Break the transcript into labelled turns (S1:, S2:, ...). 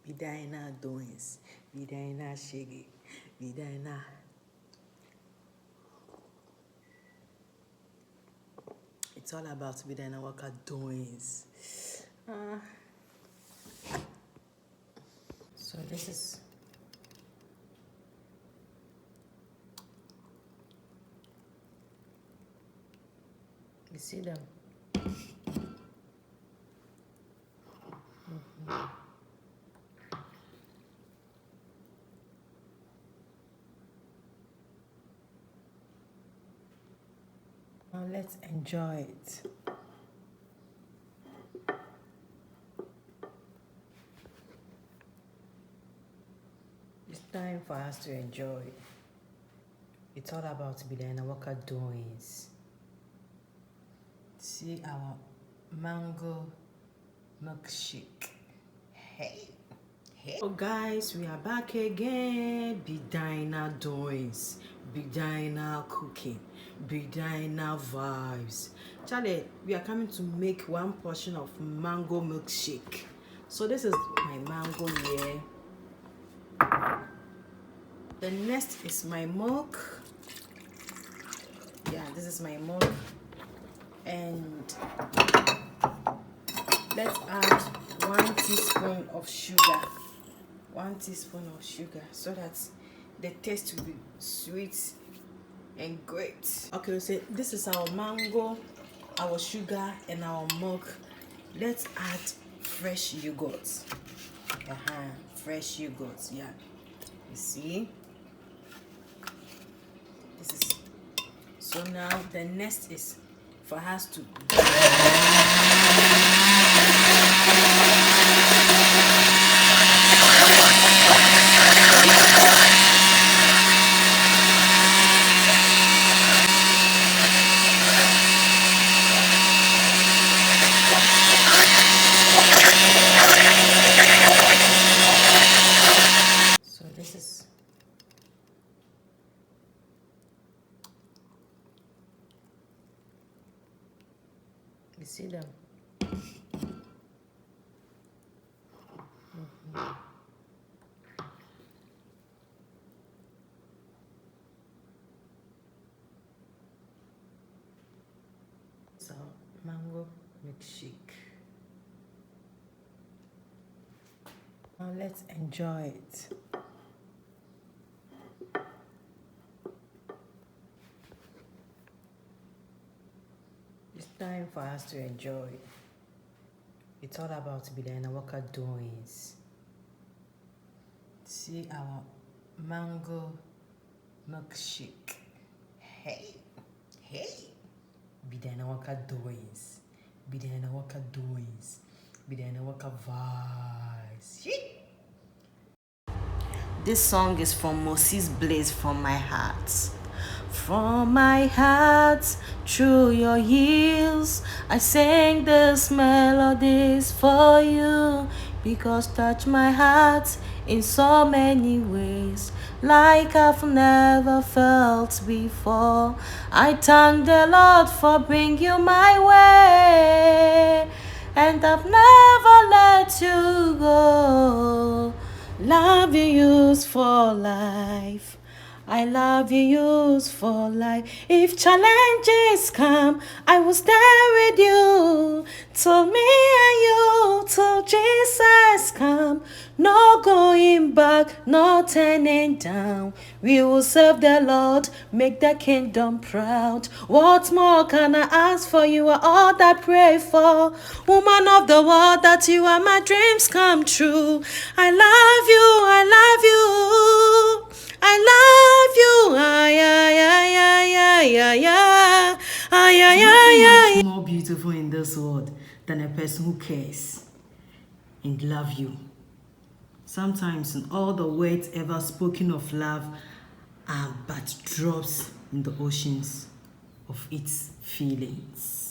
S1: Bedianawalkerdoings, Bedianawalkerecipe, Bediana. It's all about Bedianawalkerdoings. So this is you see them. Now let's enjoy it. It's time for us to enjoy. It's all about Bedianawalkerdoings. See our mango milkshake. Hey. So guys, we are back again. Bedianawalkerdoings, Bediana cooking, Bediana vibes. Charlie, we are coming to make one portion of mango milkshake. So this is my mango here. The next is my milk. Yeah, this is my milk. And let's add 1 teaspoon of sugar. 1 teaspoon of sugar so that the taste will be sweet and great. Okay, so this is our mango, our sugar, and our milk. Let's add fresh yogurt. Fresh yogurt, yeah. You see? This is so now the next is for us to you see them. So mango milkshake. Now let's enjoy it. It's time for us to enjoy. It's all about Bedianawalkerdoings. See our mango milkshake. Hey. Bedianawalkerdoings, Bedianawalkerdoings, Bedianawalker vibes. This song is from Moses Blaze, From My Heart. From my heart, through your years, I sang these melodies for you, because touch my heart in so many ways, like I've never felt before. I thank the Lord for bringing you my way, and I've never let you go. Love you for life. I love you for life. If challenges come, I will stand with you. Till me and you, till Jesus come. No going back, no turning down. We will serve the Lord, make the kingdom proud. What more can I ask for? You are all that I pray for. Woman of the world, that you are my dreams come true. I love you, I love you. I love you. Nothing more beautiful in this world than a person who cares and love you. Sometimes all the words ever spoken of love are but drops in the oceans of its feelings.